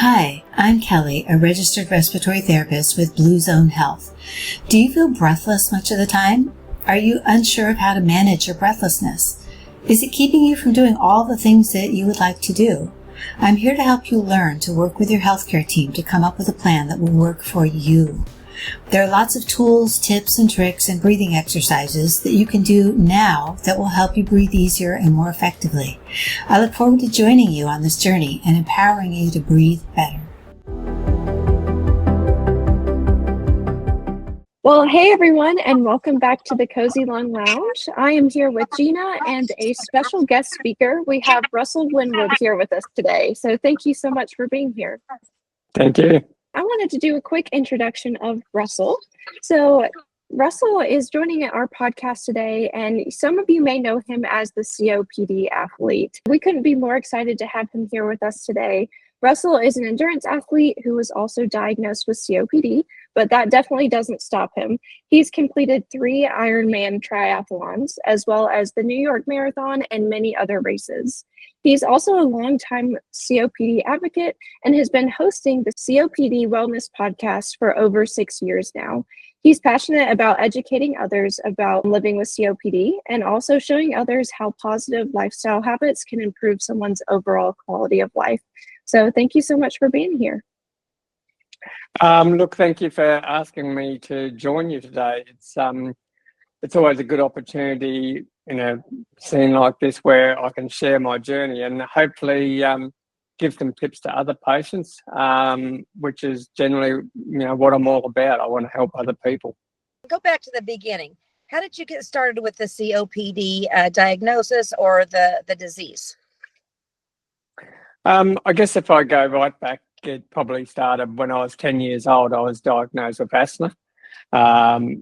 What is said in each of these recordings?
Hi, I'm Kelly, a registered respiratory therapist with Blue Zone Health. Do you feel breathless much of the time? Are you unsure of how to manage your breathlessness? Is it keeping you from doing all the things that you would like to do? I'm here to help you learn to work with your healthcare team to come up with a plan that will work for you. There are lots of tools, tips, and tricks and breathing exercises that you can do now that will help you breathe easier and more effectively. I look forward to joining you on this journey and empowering you to breathe better. Well, hey everyone, and welcome back to the Cozy Long Lounge. I am here with Gina and a special guest speaker. We have Russell Winwood here with us today. So thank you so much for being here. Thank you. I wanted to do a quick introduction of Russell. So Russell is joining our podcast today, and some of you may know him as the COPD athlete. We couldn't be more excited to have him here with us today. Russell is an endurance athlete who was also diagnosed with COPD, but that definitely doesn't stop him. He's completed 3 Ironman triathlons, as well as the New York Marathon and many other races. He's also a longtime COPD advocate and has been hosting the COPD Wellness Podcast for over 6 years now. He's passionate about educating others about living with COPD and also showing others how positive lifestyle habits can improve someone's overall quality of life. So thank you so much for being here. Look, thank you for asking me to join you today. It's always a good opportunity in a scene like this where I can share my journey and hopefully give some tips to other patients, which is generally what I'm all about. I want to help other people. Go back to the beginning. How did you get started with the COPD diagnosis or the disease? I guess if I go right back, it probably started when I was 10 years old. I was diagnosed with asthma.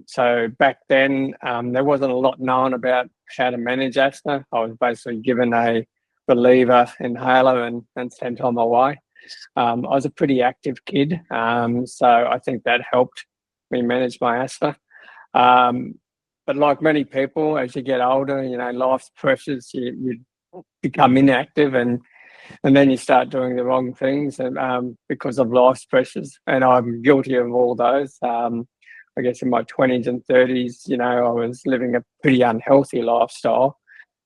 So back then, there wasn't a lot known about how to manage asthma. I was basically given a reliever inhaler and sent on my way. I was a pretty active kid, so I think that helped me manage my asthma. But like many people, as you get older, life's pressures, you become inactive and then you start doing the wrong things and because of life's pressures. And I'm guilty of all those. I guess in my 20s and 30s, I was living a pretty unhealthy lifestyle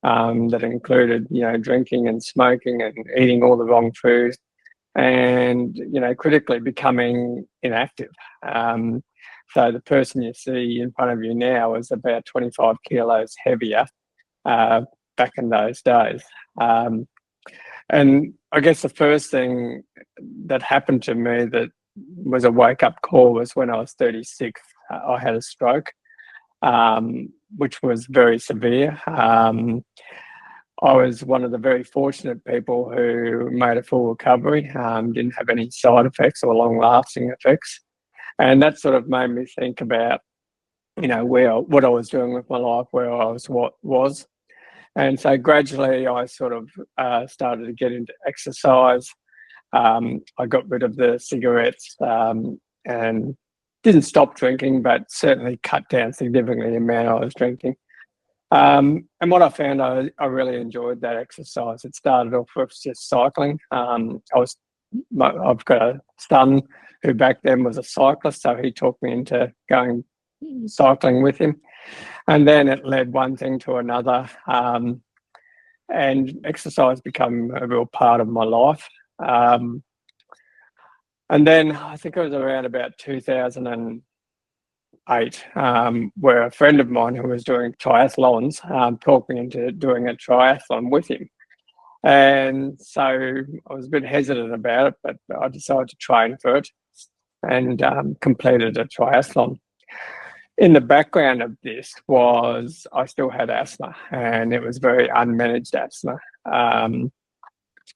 that included, drinking and smoking and eating all the wrong food and, critically becoming inactive. So the person you see in front of you now is about 25 kilos heavier back in those days. And I guess the first thing that happened to me that was a wake-up call was when I was 36. I had a stroke, which was very severe. I was one of the very fortunate people who made a full recovery, didn't have any side effects or long-lasting effects. And that sort of made me think about, what I was doing with my life, where I was. And so gradually I sort of started to get into exercise. I got rid of the cigarettes and didn't stop drinking, but certainly cut down significantly the amount I was drinking. And what I found, I really enjoyed that exercise. It started off with just cycling. I've got a son who back then was a cyclist, so he talked me into going cycling with him. And then it led one thing to another, and exercise became a real part of my life. And then I think it was around about 2008, where a friend of mine who was doing triathlons talked me into doing a triathlon with him. And so I was a bit hesitant about it, but I decided to train for it and completed a triathlon. In the background of this was I still had asthma, and it was very unmanaged asthma.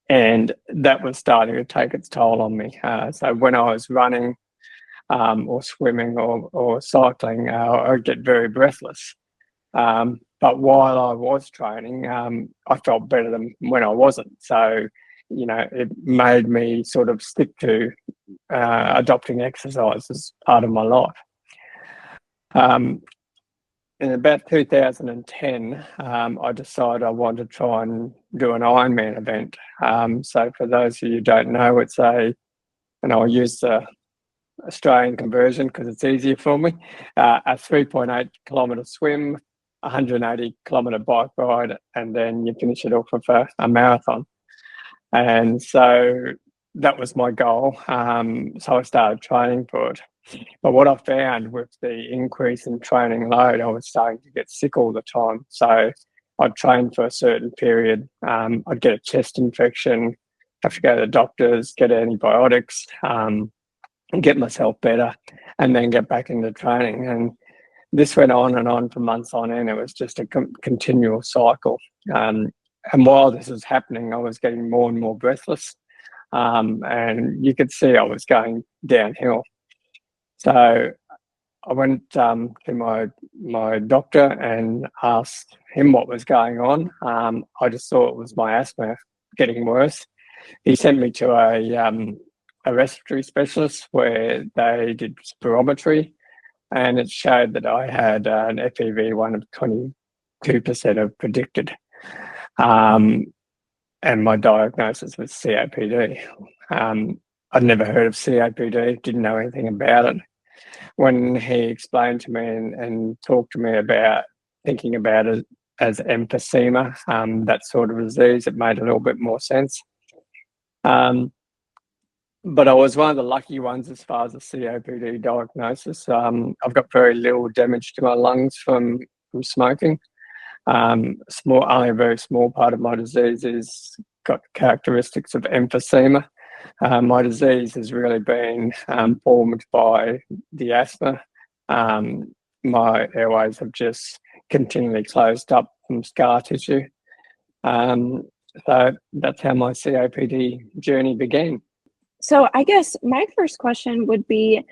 And that was starting to take its toll on me. So when I was running or swimming or cycling, I'd get very breathless. But while I was training, I felt better than when I wasn't. So, it made me sort of stick to adopting exercise as part of my life. In about 2010, I decided I wanted to try and do an Ironman event. So for those of you who don't know, it's a and I'll use the Australian conversion because it's easier for me. A 3.8 kilometre swim, 180 kilometre bike ride, and then you finish it off with a marathon. And so that was my goal. So I started training for it. But what I found with the increase in training load, I was starting to get sick all the time. So I'd train for a certain period. I'd get a chest infection, have to go to the doctors, get antibiotics, get myself better, and then get back into training. And this went on and on for months on end. It was just a continual cycle. And while this was happening, I was getting more and more breathless. And you could see I was going downhill. So I went to my doctor and asked him what was going on. I just thought it was my asthma getting worse. He sent me to a respiratory specialist where they did spirometry, and it showed that I had an FEV1 of 22% of predicted. And my diagnosis was COPD. I'd never heard of COPD, didn't know anything about it. When he explained to me and talked to me about thinking about it as emphysema, that sort of disease, it made a little bit more sense. But I was one of the lucky ones as far as the COPD diagnosis. I've got very little damage to my lungs from smoking. Only a very small part of my disease has got characteristics of emphysema. My disease has really been formed by the asthma. My airways have just continually closed up from scar tissue. So that's how my COPD journey began. So I guess my first question would be,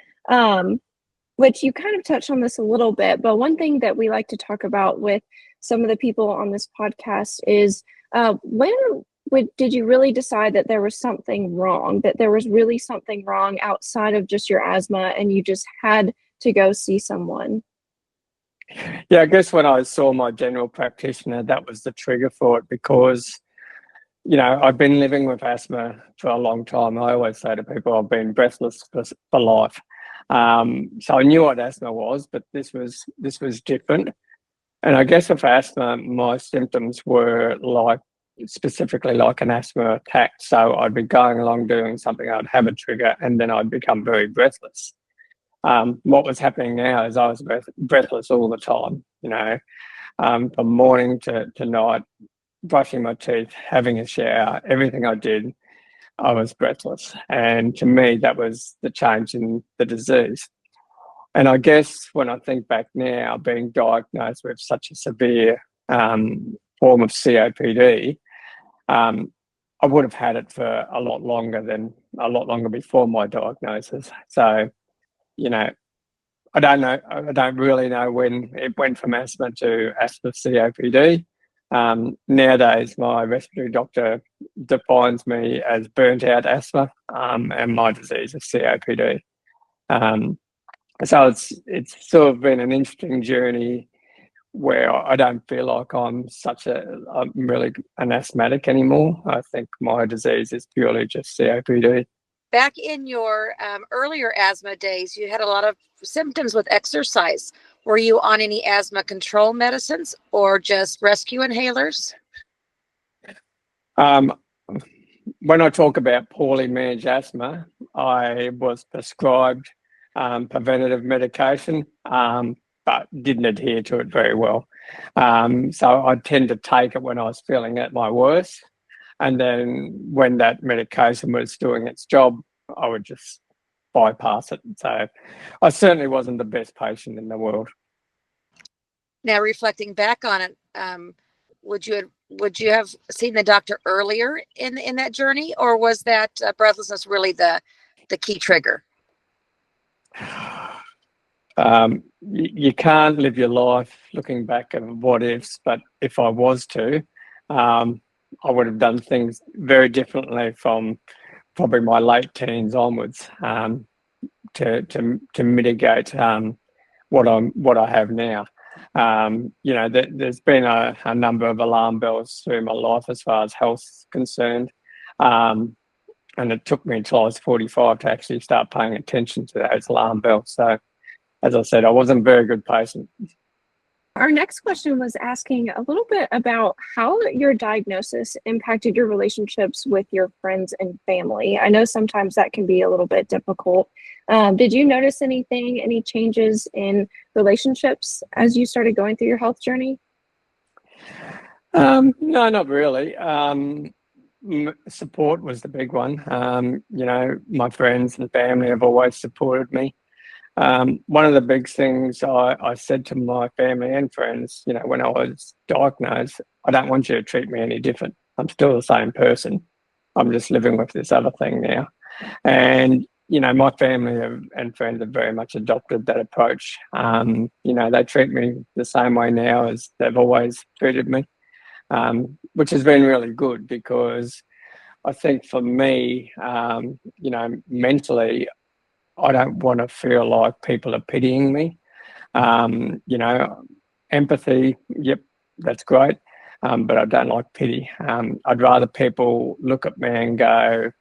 which you kind of touched on this a little bit, but one thing that we like to talk about with some of the people on this podcast is when did you really decide that there was something wrong, that there was really something wrong outside of just your asthma and you just had to go see someone? Yeah, I guess when I saw my general practitioner, that was the trigger for it because, I've been living with asthma for a long time. I always say to people, I've been breathless for life. So I knew what asthma was, but this was different. And I guess with asthma, my symptoms were specifically like an asthma attack. So I'd be going along doing something, I'd have a trigger, and then I'd become very breathless. What was happening now is I was breathless all the time, from morning to night, brushing my teeth, having a shower, everything I did, I was breathless. And to me, that was the change in the disease. And I guess when I think back now, being diagnosed with such a severe form of COPD, I would have had it for a lot longer before my diagnosis. So, I don't really know when it went from asthma to asthma COPD. Nowadays, my respiratory doctor defines me as burnt out asthma, and my disease is COPD. So it's sort of been an interesting journey where I don't feel like I'm really an asthmatic anymore. I think my disease is purely just COPD. Back in your earlier asthma days, you had a lot of symptoms with exercise. Were you on any asthma control medicines or just rescue inhalers? When I talk about poorly managed asthma, I was prescribed preventative medication, but didn't adhere to it very well. So I tend to take it when I was feeling at my worst. And then when that medication was doing its job, I would just bypass it. So I certainly wasn't the best patient in the world. Now, reflecting back on it, would you have seen the doctor earlier in that journey, or was that breathlessness really the key trigger? You can't live your life looking back at what ifs, but if I was to, I would have done things very differently from probably my late teens onwards to mitigate what I have now. There's been a number of alarm bells through my life as far as health is concerned. And it took me until I was 45 to actually start paying attention to those alarm bells. So, as I said, I wasn't a very good patient. Our next question was asking a little bit about how your diagnosis impacted your relationships with your friends and family. I know sometimes that can be a little bit difficult. Did you notice anything, any changes in relationships as you started going through your health journey? No, not really. Support was the big one. My friends and family have always supported me. One of the big things I said to my family and friends, when I was diagnosed, I don't want you to treat me any different. I'm still the same person. I'm just living with this other thing now. And, my family and friends have very much adopted that approach. They treat me the same way now as they've always treated me, which has been really good because I think for me, mentally, I don't want to feel like people are pitying me. Empathy, yep, that's great, but I don't like pity. I'd rather people look at me and go,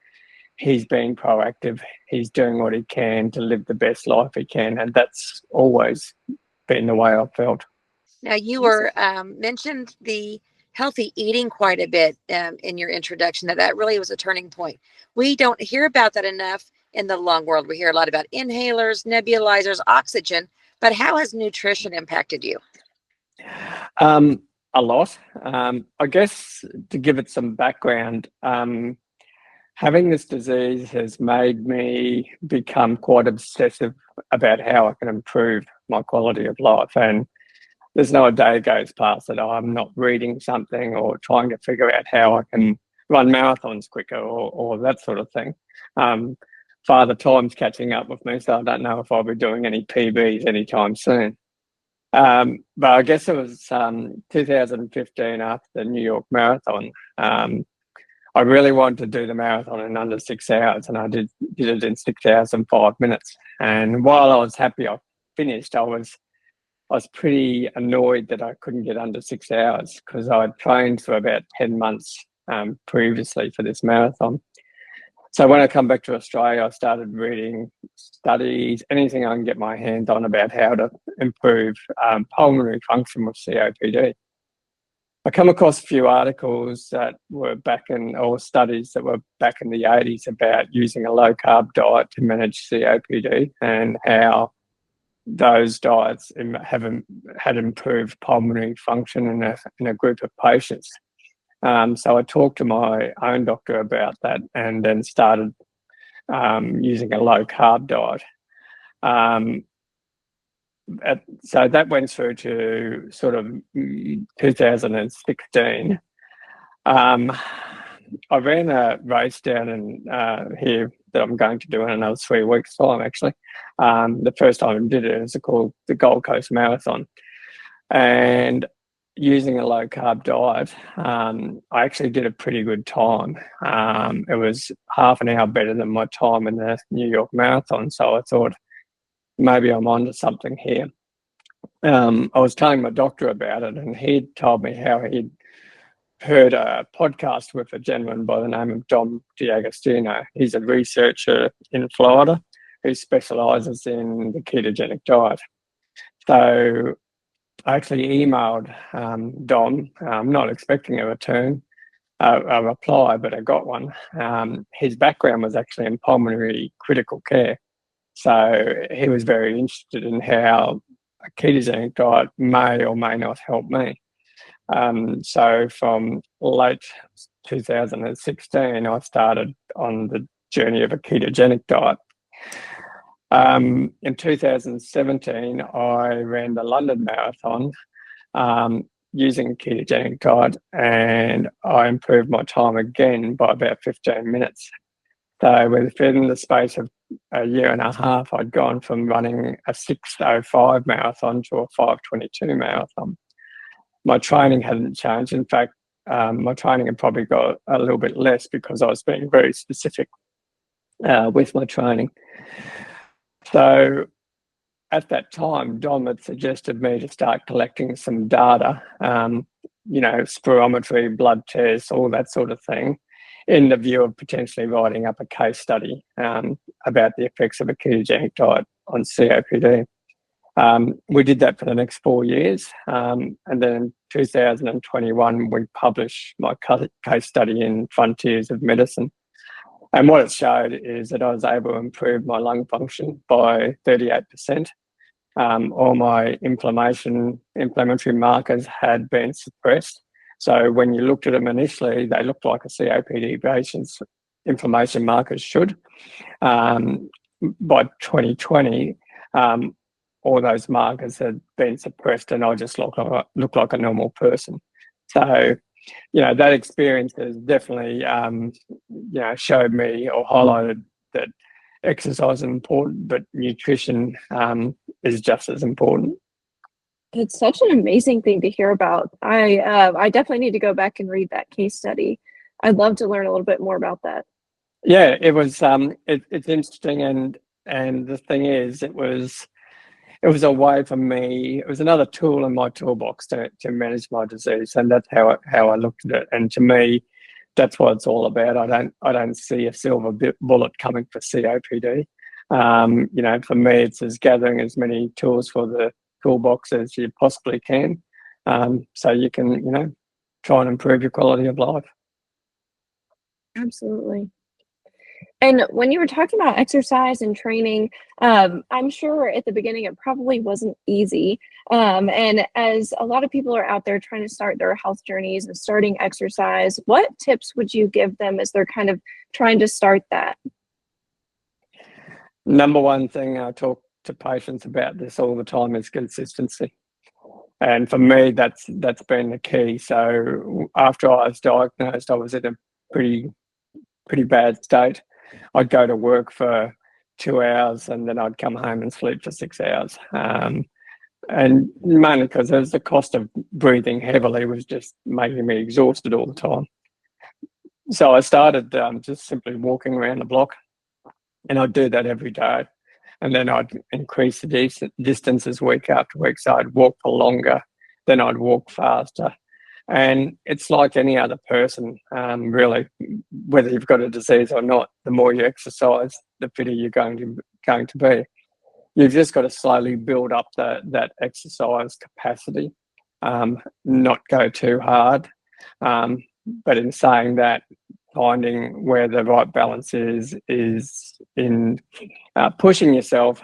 he's being proactive, he's doing what he can to live the best life he can, and that's always been the way I've felt. Now, you were mentioned the healthy eating quite a bit in your introduction, that really was a turning point. We don't hear about that enough in the lung world. We hear a lot about inhalers, nebulizers, oxygen, but how has nutrition impacted you? A lot. I guess to give it some background, having this disease has made me become quite obsessive about how I can improve my quality of life. And there's no day goes past that I'm not reading something or trying to figure out how I can run marathons quicker or that sort of thing. Father Time's catching up with me, so I don't know if I'll be doing any PBs anytime soon. But I guess it was 2015 after the New York Marathon. I really wanted to do the marathon in under 6 hours, and I did it in 6 hours and 5 minutes. And while I was happy I finished, I was pretty annoyed that I couldn't get under 6 hours because I'd trained for about 10 months previously for this marathon. So when I come back to Australia, I started reading studies, anything I can get my hands on about how to improve pulmonary function with COPD. I come across a few articles that were or studies that were back in the 80s about using a low-carb diet to manage COPD and how those diets had improved pulmonary function in a group of patients. So I talked to my own doctor about that and then started using a low-carb diet. So that went through to sort of 2016. I ran a race down in here that I'm going to do in another 3 weeks' time, actually. The first time I did it was called the Gold Coast Marathon. And using a low-carb diet, I actually did a pretty good time. It was half an hour better than my time in the New York Marathon, so I thought maybe I'm onto something here. I was telling my doctor about it, and he'd told me how he'd heard a podcast with a gentleman by the name of Dom D'Agostino. He's a researcher in Florida who specialises in the ketogenic diet. So I actually emailed Dom. I'm not expecting a reply, but I got one. His background was actually in pulmonary critical care. So he was very interested in how a ketogenic diet may or may not help me. So from late 2016, I started on the journey of a ketogenic diet. In 2017, I ran the London Marathon using a ketogenic diet, and I improved my time again by about 15 minutes. So within the space of a year and a half, I'd gone from running a 6:05 marathon to a 5:22 marathon. My training hadn't changed. In fact, my training had probably got a little bit less because I was being very specific with my training. So at that time, Dom had suggested me to start collecting some data, spirometry, blood tests, all that sort of thing, in the view of potentially writing up a case study about the effects of a ketogenic diet on COPD. We did that for the next 4 years, and then in 2021 we published my case study in Frontiers of Medicine. And what it showed is that I was able to improve my lung function by 38%. All my inflammatory markers had been suppressed. So when you looked at them initially, they looked like a COPD patient's inflammation markers should. By 2020, all those markers had been suppressed and I just looked like a normal person. So, that experience has definitely, showed me or highlighted that exercise is important, but nutrition is just as important. It's such an amazing thing to hear about. I definitely need to go back and read that case study. I'd love to learn a little bit more about that. Yeah, it was. It's interesting, and the thing is, it was a way for me. It was another tool in my toolbox to manage my disease, and that's how I looked at it. And to me, that's what it's all about. I don't see a silver bullet coming for COPD. For me, it's as gathering as many tools for the toolbox as you possibly can, so you can try and improve your quality of life. Absolutely. And when you were talking about exercise and training, I'm sure at the beginning it probably wasn't easy. And as a lot of people are out there trying to start their health journeys and starting exercise, what tips would you give them as they're kind of trying to start that? Number one thing I talk to patients about this all the time is consistency. And for me, that's been the key. So after I was diagnosed, I was in a pretty bad state. I'd go to work for 2 hours and then I'd come home and sleep for 6 hours. And mainly because the cost of breathing heavily was just making me exhausted all the time. So I started just simply walking around the block, and I'd do that every day. And then I'd increase the distances week after week. So I'd walk for longer, then I'd walk faster. And it's like any other person, really, whether you've got a disease or not, the more you exercise, the fitter you're going to be. You've just got to slowly build up that exercise capacity, not go too hard. But in saying that, finding where the right balance is in pushing yourself,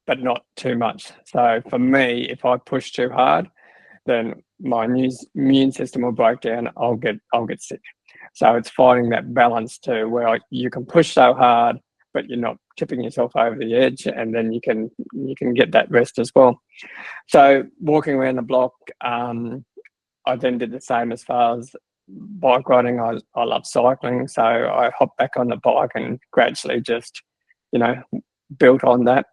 but not too much. So for me, if I push too hard, then my immune system will break down. I'll get sick. So it's finding that balance to where you can push so hard, but you're not tipping yourself over the edge, and then you can get that rest as well. So walking around the block, I then did the same as far as bike riding. I love cycling, so I hopped back on the bike and gradually just, built on that.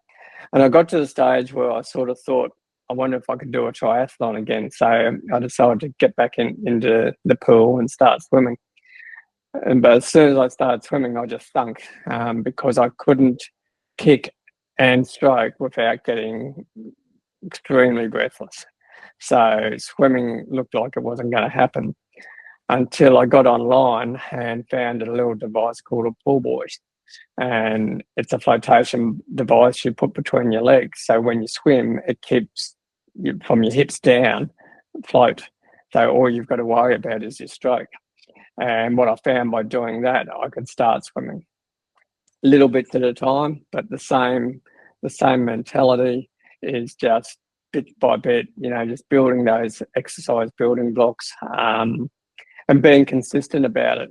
And I got to the stage where I sort of thought, I wonder if I could do a triathlon again. So I decided to get back into the pool and start swimming. But as soon as I started swimming, I just sunk because I couldn't kick and stroke without getting extremely breathless. So swimming looked like it wasn't going to happen until I got online and found a little device called a pool buoy. And it's a flotation device you put between your legs. So when you swim, it keeps you from your hips down float. So all you've got to worry about is your stroke. And what I found by doing that, I could start swimming little bits at a time, but the same mentality is just bit by bit, just building those exercise building blocks, and being consistent about it.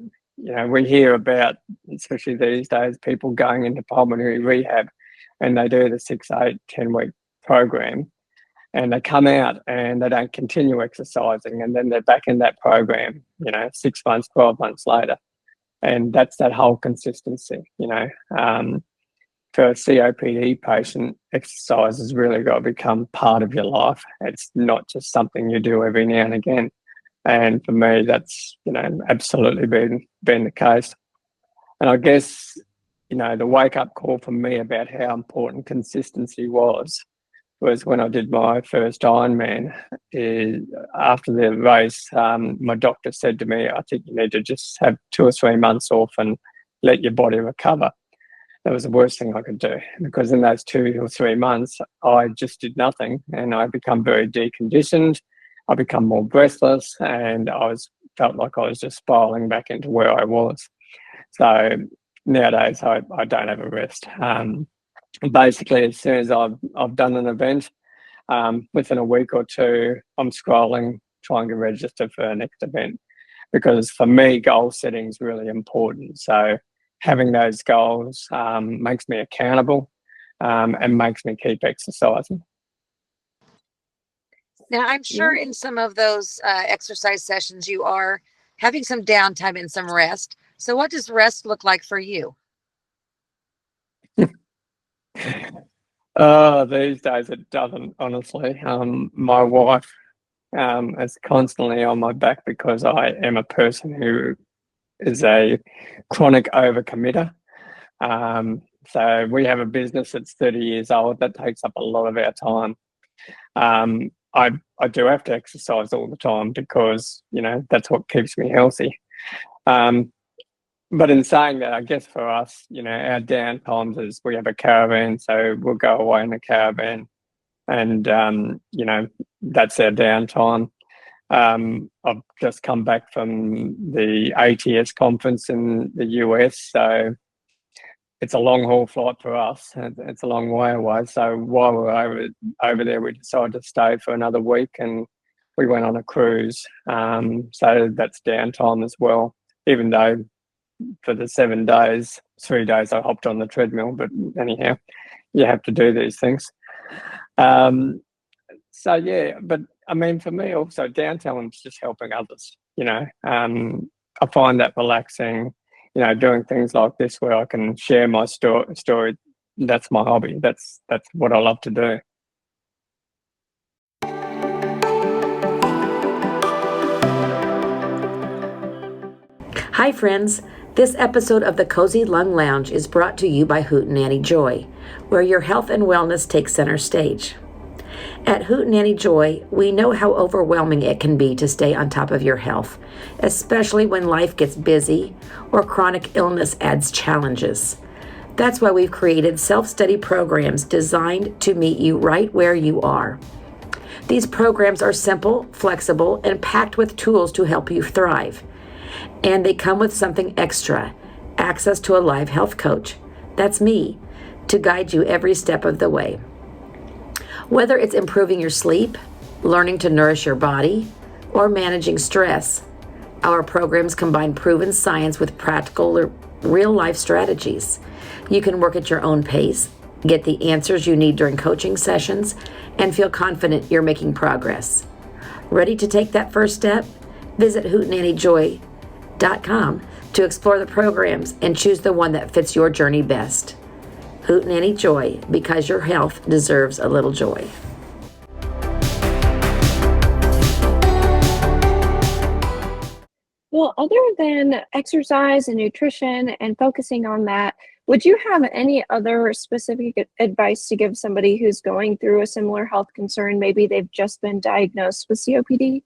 We hear about, especially these days, people going into pulmonary rehab and they do the 6, 8, 10-week program and they come out and they don't continue exercising, and then they're back in that program, 6 months, 12 months later. And that's that whole consistency, for a COPD patient, exercise has really got to become part of your life. It's not just something you do every now and again. And for me, that's, absolutely been the case. And I guess, the wake-up call for me about how important consistency was was when I did my first Ironman. After the race, my doctor said to me, I think you need to just have 2 or 3 months off and let your body recover. That was the worst thing I could do, because in those 2 or 3 months, I just did nothing, and I become very deconditioned. I become more breathless, and felt like I was just spiraling back into where I was. So nowadays, I don't have a rest. Basically, as soon as I've done an event, within a week or two, I'm scrolling, trying to register for our next event, because for me, goal setting is really important. So having those goals makes me accountable and makes me keep exercising. Now, I'm sure in some of those exercise sessions, you are having some downtime and some rest. So what does rest look like for you? These days it doesn't, honestly. My wife is constantly on my back because I am a person who is a chronic overcommitter. So we have a business that's 30 years old. That takes up a lot of our time. I do have to exercise all the time because, that's what keeps me healthy. But in saying that, I guess for us, our down times is we have a caravan, so we'll go away in a caravan, and that's our downtime. I've just come back from the ATS conference in the US, so it's a long haul flight for us. It's a long way away. So while we're over there, we decided to stay for another week, and we went on a cruise. So that's downtime as well, even though for the 7 days, 3 days I hopped on the treadmill, but anyhow, you have to do these things. So yeah, but I mean, for me also, downtime is just helping others. I find that relaxing. Doing things like this where I can share my story. That's my hobby. That's what I love to do. Hi friends, this episode of the Cozy Lung Lounge is brought to you by Hootenanny Joy, where your health and wellness take center stage. At Hootenanny Joy, we know how overwhelming it can be to stay on top of your health, especially when life gets busy or chronic illness adds challenges. That's why we've created self-study programs designed to meet you right where you are. These programs are simple, flexible, and packed with tools to help you thrive. And they come with something extra, access to a live health coach. That's me, to guide you every step of the way. Whether it's improving your sleep, learning to nourish your body, or managing stress, our programs combine proven science with practical, real-life strategies. You can work at your own pace, get the answers you need during coaching sessions, and feel confident you're making progress. Ready to take that first step? Visit hootenannyjoy.com to explore the programs and choose the one that fits your journey best. Hootenanny Joy, because your health deserves a little joy. Well, other than exercise and nutrition and focusing on that, would you have any other specific advice to give somebody who's going through a similar health concern? Maybe they've just been diagnosed with COPD?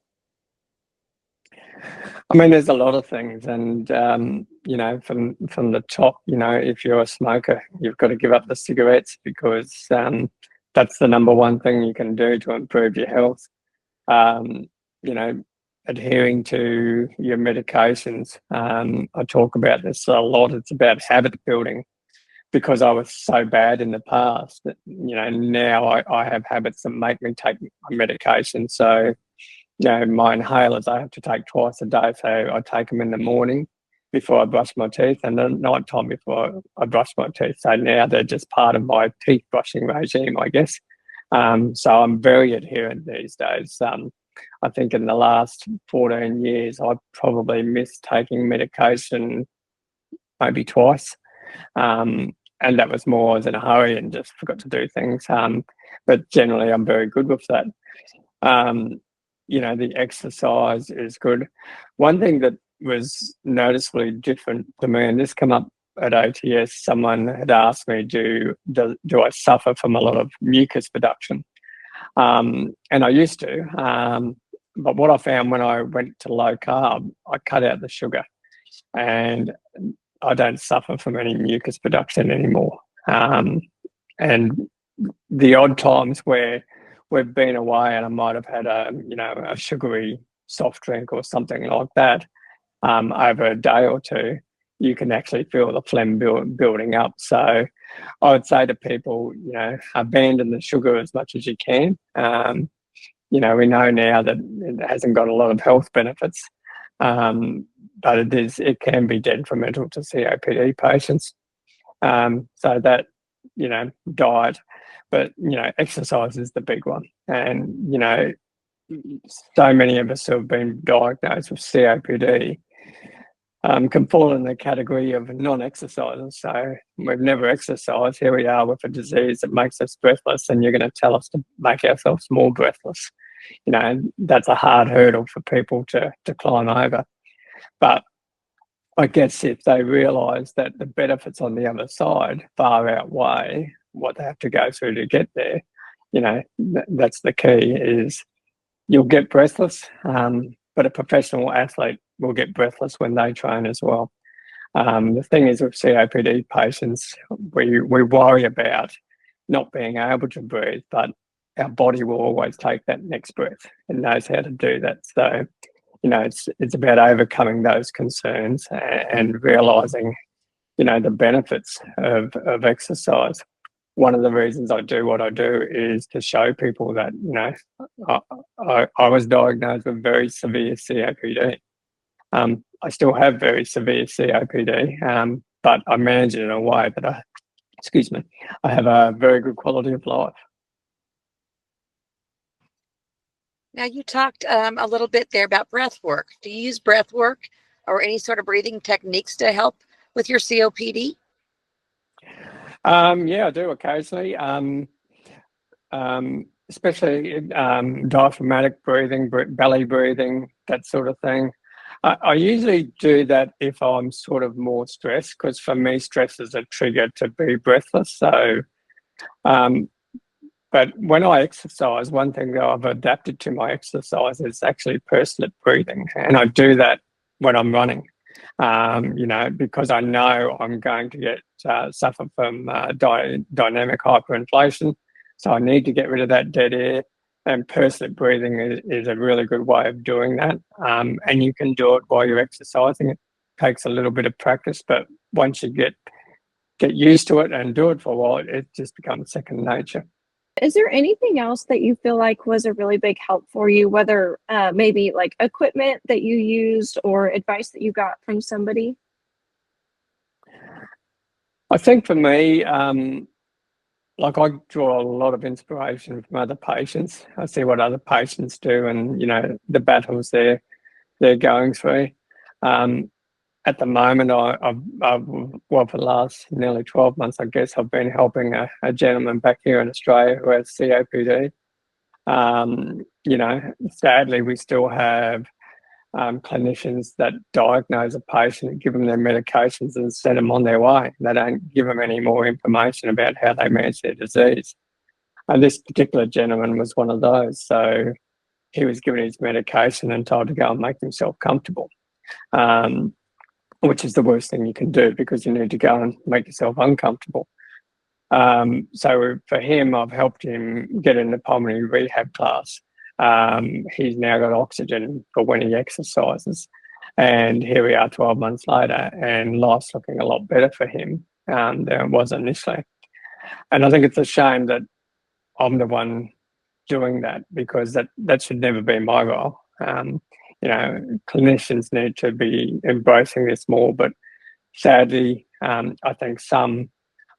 I mean, there's a lot of things, and from the top, if you're a smoker, you've got to give up the cigarettes, because that's the number one thing you can do to improve your health. Adhering to your medications. I talk about this a lot. It's about habit building, because I was so bad in the past that now I have habits that make me take my medication. So my inhalers I have to take twice a day. So I take them in the morning before I brush my teeth, and then night time before I brush my teeth. So now they're just part of my teeth brushing regime, I guess. So I'm very adherent these days. I think in the last 14 years, I've probably missed taking medication maybe twice. And that was more as in a hurry and just forgot to do things. But generally, I'm very good with that. The exercise is good. One thing that was noticeably different to me, and this came up at ATS, someone had asked me, do I suffer from a lot of mucus production? And I used to. But what I found when I went to low carb, I cut out the sugar, and I don't suffer from any mucus production anymore. And the odd times where we've been away and I might have had a sugary soft drink or something like that, over a day or two, you can actually feel the phlegm building up. So I would say to people, abandon the sugar as much as you can. We know now that it hasn't got a lot of health benefits, but it can be detrimental to COPD patients. So that, diet, but, exercise is the big one. And, so many of us who have been diagnosed with COPD can fall in the category of non-exercisers. So we've never exercised. Here we are with a disease that makes us breathless, and you're going to tell us to make ourselves more breathless. And that's a hard hurdle for people to climb over. But I guess if they realise that the benefits on the other side far outweigh what they have to go through to get there, that's the key. Is you'll get breathless, but a professional athlete will get breathless when they train as well. The thing is, with COPD patients, we worry about not being able to breathe, but our body will always take that next breath and knows how to do that. So, it's about overcoming those concerns and realising, the benefits of exercise. One of the reasons I do what I do is to show people that, I was diagnosed with very severe COPD. I still have very severe COPD, but I manage it in a way that I have a very good quality of life. Now, you talked a little bit there about breath work. Do you use breath work or any sort of breathing techniques to help with your COPD? Yeah, I do occasionally, especially diaphragmatic breathing, belly breathing, that sort of thing. I usually do that if I'm sort of more stressed, because for me, stress is a trigger to be breathless. So, but when I exercise, one thing that I've adapted to my exercise is actually pursed-lip breathing, and I do that when I'm running. Because I know I'm going to get suffer from dynamic hyperinflation, so I need to get rid of that dead air. And pursed-lip breathing is a really good way of doing that. And you can do it while you're exercising. It takes a little bit of practice, but once you get used to it and do it for a while, it just becomes second nature. Is there anything else that you feel like was a really big help for you, whether maybe like equipment that you used or advice that you got from somebody? I think for me, I draw a lot of inspiration from other patients. I see what other patients do and, the battles they're going through. At the moment, for the last nearly 12 months, I guess, I've been helping a gentleman back here in Australia who has COPD. Sadly, we still have clinicians that diagnose a patient and give them their medications and send them on their way. They don't give them any more information about how they manage their disease. And this particular gentleman was one of those. So he was given his medication and told to go and make himself comfortable, which is the worst thing you can do, because you need to go and make yourself uncomfortable. So for him, I've helped him get in the pulmonary rehab class. He's now got oxygen for when he exercises. And here we are 12 months later, and life's looking a lot better for him than it was initially. And I think it's a shame that I'm the one doing that, because that should never be my role. Clinicians need to be embracing this more, but sadly, I think some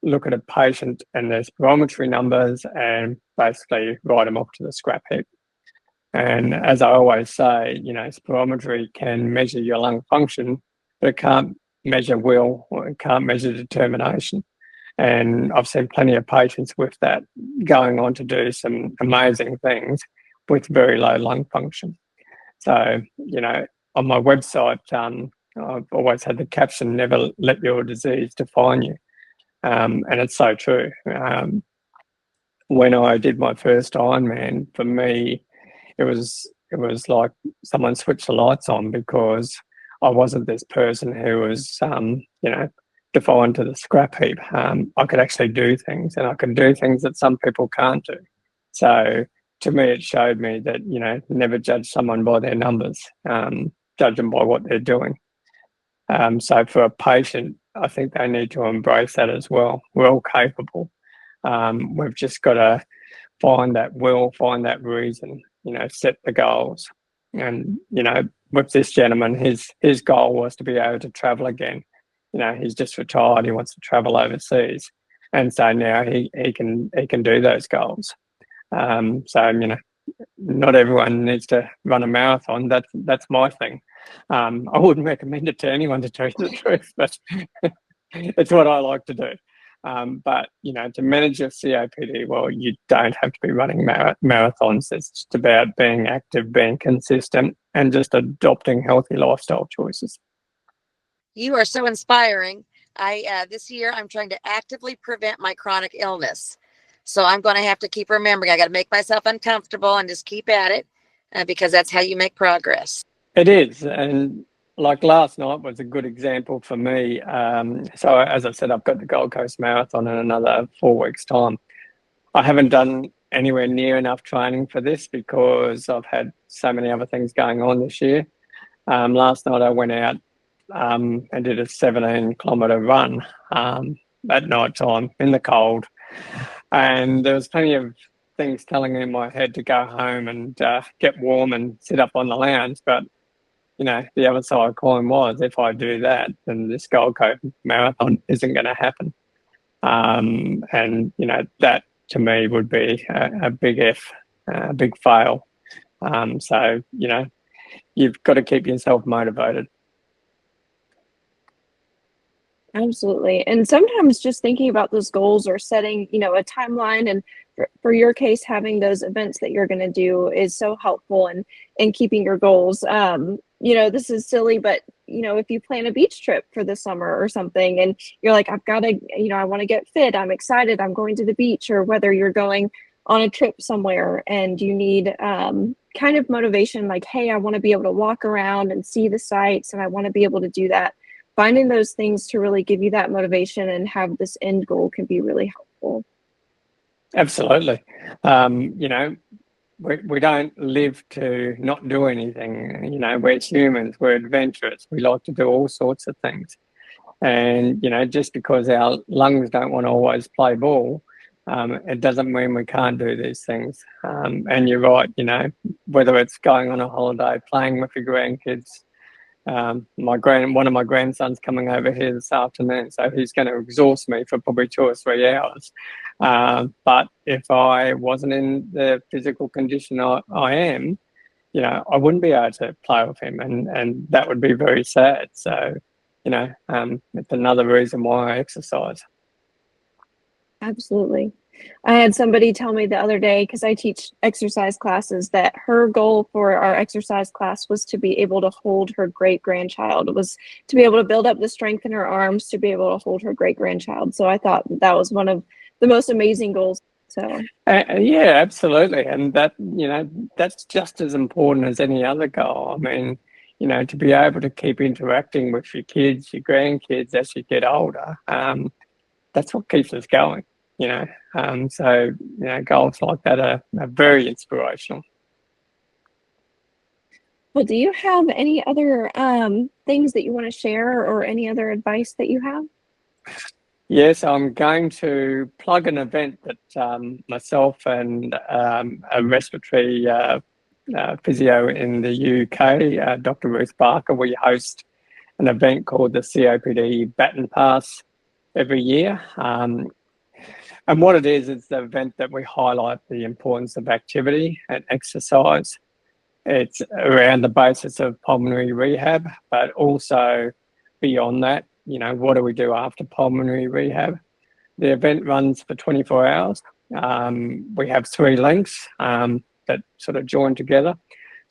look at a patient and their spirometry numbers and basically write them off to the scrap heap. And as I always say, spirometry can measure your lung function, but it can't measure will, or it can't measure determination. And I've seen plenty of patients with that going on to do some amazing things with very low lung function. So, on my website, I've always had the caption, "Never let your disease define you." And it's so true. when I did my first Ironman, for me, it was like someone switched the lights on, because I wasn't this person who was, defined to the scrap heap. I could actually do things, and I could do things that some people can't do. So to me, it showed me that, never judge someone by their numbers, judge them by what they're doing. So for a patient, I think they need to embrace that as well. We're all capable. We've just got to find that will, find that reason, set the goals. And, with this gentleman, his goal was to be able to travel again. He's just retired. He wants to travel overseas. And so now he can do those goals. So, not everyone needs to run a marathon. That's my thing. I wouldn't recommend it to anyone, to tell you the truth, but it's what I like to do. But, to manage your COPD, well, you don't have to be running marathons. It's just about being active, being consistent, and just adopting healthy lifestyle choices. You are so inspiring. This year, I'm trying to actively prevent my chronic illness. So I'm going to have to keep remembering I got to make myself uncomfortable and just keep at it, because that's how you make progress. It is. And like last night was a good example for me. So as I said, I've got the Gold Coast Marathon in another 4 weeks' time. I haven't done anywhere near enough training for this, because I've had so many other things going on this year. Last night I went out and did a 17-kilometre run at night time in the cold. And there was plenty of things telling me in my head to go home and get warm and sit up on the lounge. But, the other side of the coin was, if I do that, then this Gold Coast Marathon isn't going to happen. And, that to me would be a big F, a big fail. So, you've got to keep yourself motivated. Absolutely. And sometimes just thinking about those goals, or setting, a timeline, and for your case, having those events that you're going to do is so helpful in keeping your goals. This is silly, but, if you plan a beach trip for the summer or something, and you're like, I've got to, I want to get fit, I'm excited, I'm going to the beach, or whether you're going on a trip somewhere and you need kind of motivation, like, hey, I want to be able to walk around and see the sights, and I want to be able to do that. Finding those things to really give you that motivation and have this end goal can be really helpful. Absolutely. We don't live to not do anything. We're humans, we're adventurous. We like to do all sorts of things. And, just because our lungs don't want to always play ball, it doesn't mean we can't do these things. And you're right, whether it's going on a holiday, playing with your grandkids. One of my grandsons coming over here this afternoon, so he's going to exhaust me for probably 2 or 3 hours. But if I wasn't in the physical condition I am, I wouldn't be able to play with him, and that would be very sad. So, it's another reason why I exercise. Absolutely. I had somebody tell me the other day, because I teach exercise classes, that her goal for our exercise class was to be able to hold her great-grandchild. It was to be able to build up the strength in her arms to be able to hold her great-grandchild. So I thought that was one of the most amazing goals. So yeah, absolutely. And that, that's just as important as any other goal. I mean, to be able to keep interacting with your kids, your grandkids as you get older, that's what keeps us going. So goals like that are very inspirational. Well, do you have any other things that you want to share, or any other advice that you have? Yes, I'm going to plug an event that myself and a respiratory physio in the UK, Dr. Ruth Barker, we host an event called the COPD Baton Pass every year. And what it is, it's the event that we highlight the importance of activity and exercise. It's around the basis of pulmonary rehab, but also beyond that, what do we do after pulmonary rehab? The event runs for 24 hours. We have 3 links that sort of join together.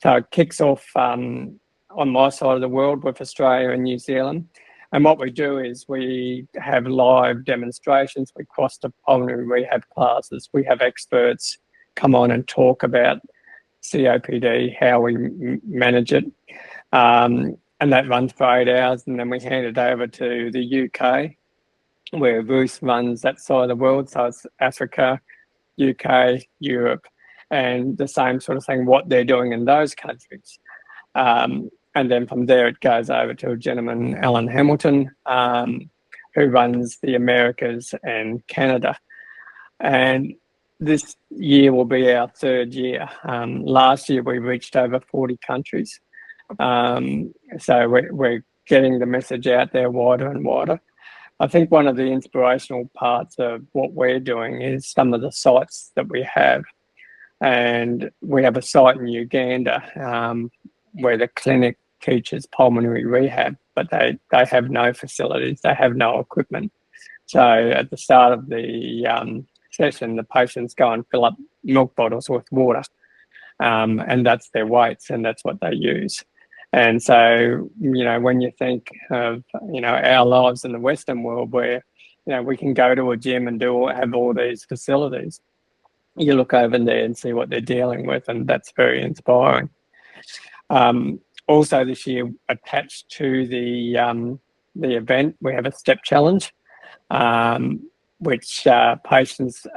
So it kicks off on my side of the world with Australia and New Zealand. And what we do is we have live demonstrations. We foster pulmonary rehab classes. We have experts come on and talk about COPD, how we manage it. And that runs for 8 hours. And then we hand it over to the UK, where Bruce runs that side of the world. So it's Africa, UK, Europe, and the same sort of thing, what they're doing in those countries. And then from there, it goes over to a gentleman, Alan Hamilton, who runs the Americas and Canada. And this year will be our third year. Last year, we reached over 40 countries. So we're getting the message out there wider and wider. I think one of the inspirational parts of what we're doing is some of the sites that we have. And we have a site in Uganda where the clinic teaches pulmonary rehab, but they have no facilities, they have no equipment. So at the start of the session, the patients go and fill up milk bottles with water, and that's their weights, and that's what they use. And so, when you think of, our lives in the Western world where, we can go to a gym and have all these facilities, you look over there and see what they're dealing with, and that's very inspiring. Also this year, attached to the event, we have a step challenge, which patients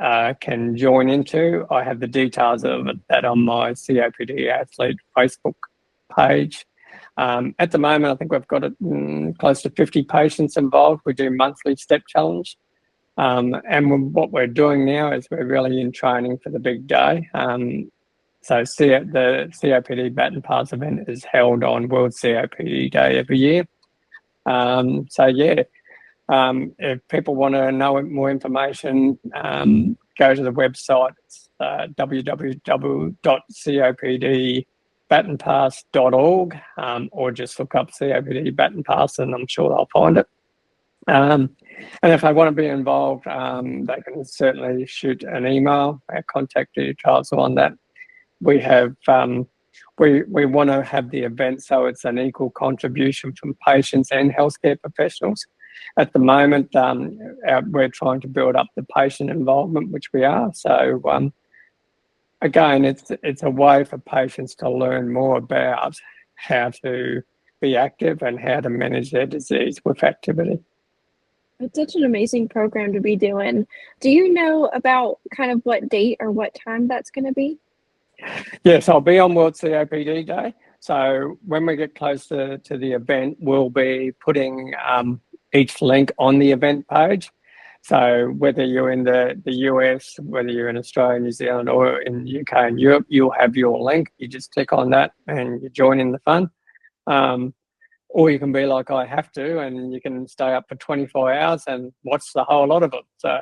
can join into. I have the details of that on my COPD Athlete Facebook page. At the moment, I think we've got close to 50 patients involved. We do monthly step challenge. And what we're doing now is we're really in training for the big day. So the COPD Baton Pass event is held on World COPD Day every year. If people want to know more information, go to the website. It's www.copdbatonpass.org, or just look up COPD Baton Pass and I'm sure they'll find it. And if they want to be involved, they can certainly shoot an email. Our contact details are on that. We have we want to have the event so it's an equal contribution from patients and healthcare professionals. At the moment, we're trying to build up the patient involvement, which we are. So again, it's a way for patients to learn more about how to be active and how to manage their disease with activity. It's such an amazing program to be doing. Do you know about kind of what date or what time that's going to be? Yes, I'll be on World COPD Day. So when we get closer to the event, we'll be putting each link on the event page. So whether you're in the US, whether you're in Australia, New Zealand, or in the UK and Europe, you'll have your link. You just click on that and you join in the fun. Or you can be like I have to, and you can stay up for 24 hours and watch the whole lot of it. So,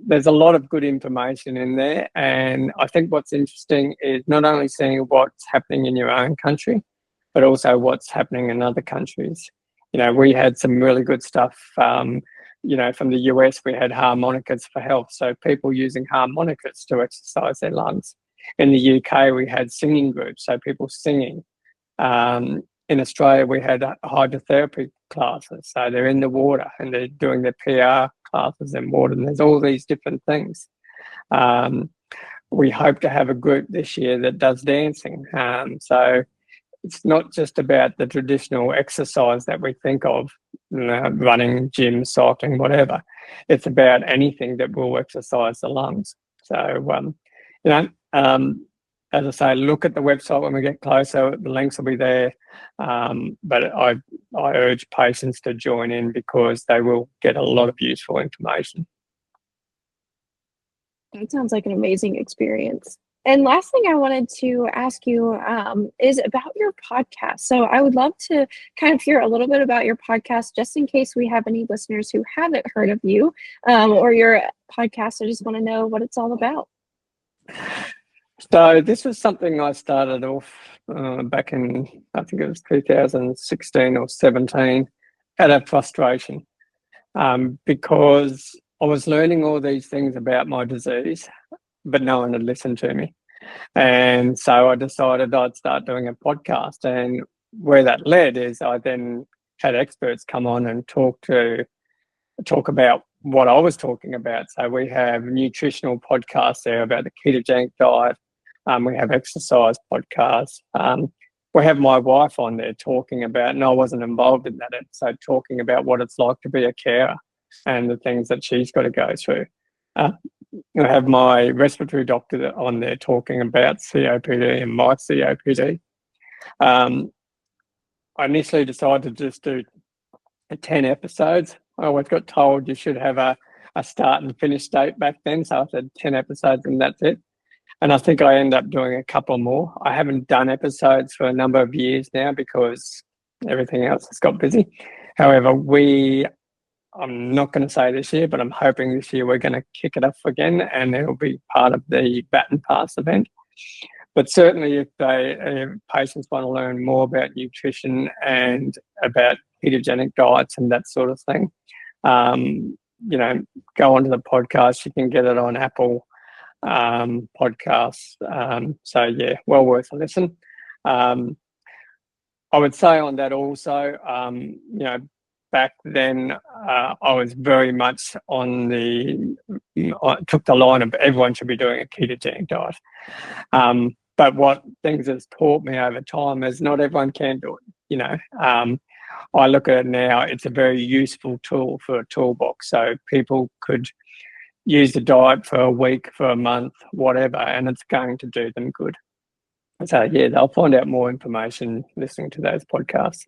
there's a lot of good information in there. And I think what's interesting is not only seeing what's happening in your own country, but also what's happening in other countries. We had some really good stuff, from the US, we had harmonicas for health. So people using harmonicas to exercise their lungs. In the UK, we had singing groups, so people singing. In Australia, we had hydrotherapy classes. So they're in the water and they're doing their PR classes in water. And there's all these different things. We hope to have a group this year that does dancing. So it's not just about the traditional exercise that we think of, running, gym, cycling, whatever. It's about anything that will exercise the lungs. So, as I say, look at the website when we get closer. The links will be there. But I urge patients to join in because they will get a lot of useful information. That sounds like an amazing experience. And last thing I wanted to ask you is about your podcast. So I would love to kind of hear a little bit about your podcast, just in case we have any listeners who haven't heard of you or your podcast. I just want to know what it's all about. So this was something I started off back in, I think it was 2016 or 17, out of frustration, because I was learning all these things about my disease, but no one had listened to me. And so I decided I'd start doing a podcast. And where that led is I then had experts come on and talk about what I was talking about. So we have nutritional podcasts there about the ketogenic diet. We have exercise podcasts. We have my wife on there talking about, and I wasn't involved in that episode, talking about what it's like to be a carer and the things that she's got to go through. I have my respiratory doctor on there talking about COPD and my COPD. I initially decided to just do 10 episodes. I always got told you should have a start and finish date back then, so I said 10 episodes and that's it. And I think I end up doing a couple more. I haven't done episodes for a number of years now because everything else has got busy. However, I'm not going to say this year, but I'm hoping this year we're going to kick it off again and it'll be part of the Baton Pass event. But certainly if patients want to learn more about nutrition and about ketogenic diets and that sort of thing, go onto the podcast. You can get it on Apple podcasts. So yeah, well worth a listen. I would say on that also, back then I was very much I took the line of everyone should be doing a ketogenic diet. But what things has taught me over time is not everyone can do it. I look at it now, it's a very useful tool for a toolbox. So people could use the diet for a week, for a month, whatever, and it's going to do them good. So yeah, they'll find out more information listening to those podcasts.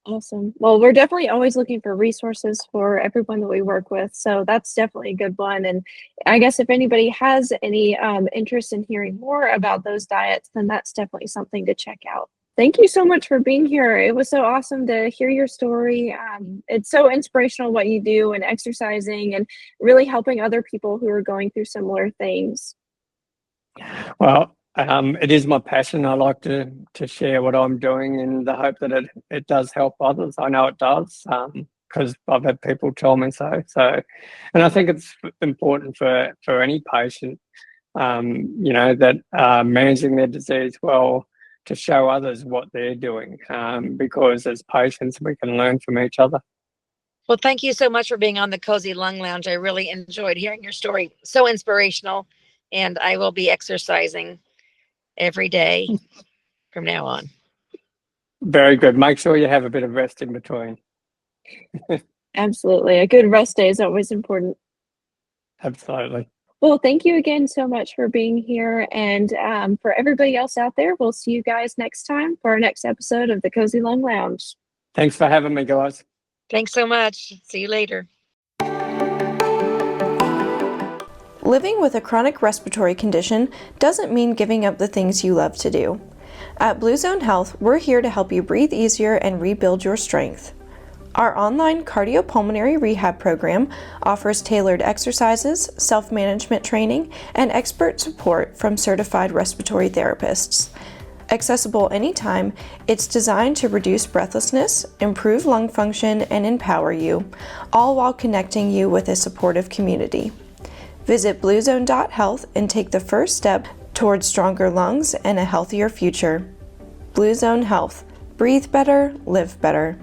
Awesome. Well, we're definitely always looking for resources for everyone that we work with. So that's definitely a good one. And I guess if anybody has any interest in hearing more about those diets, then that's definitely something to check out. Thank you so much for being here. It was so awesome to hear your story. It's so inspirational what you do and exercising and really helping other people who are going through similar things. Well, it is my passion. I like to share what I'm doing in the hope that it does help others. I know it does because I've had people tell me so. And I think it's important for any patient, that managing their disease well, to show others what they're doing, because as patients we can learn from each other. Well, thank you so much for being on the Cozy Lung Lounge. I really enjoyed hearing your story. So inspirational, and I will be exercising every day from now on. Very good. Make sure you have a bit of rest in between. Absolutely. A good rest day is always important. Absolutely. Well, thank you again so much for being here. And for everybody else out there, we'll see you guys next time for our next episode of the Cozy Lung Lounge. Thanks for having me, guys. Thanks so much. See you later. Living with a chronic respiratory condition doesn't mean giving up the things you love to do. At Blue Zone Health, we're here to help you breathe easier and rebuild your strength. Our online cardiopulmonary rehab program offers tailored exercises, self-management training, and expert support from certified respiratory therapists. Accessible anytime, it's designed to reduce breathlessness, improve lung function, and empower you, all while connecting you with a supportive community. Visit bluezone.health and take the first step towards stronger lungs and a healthier future. Blue Zone Health. Breathe better, live better.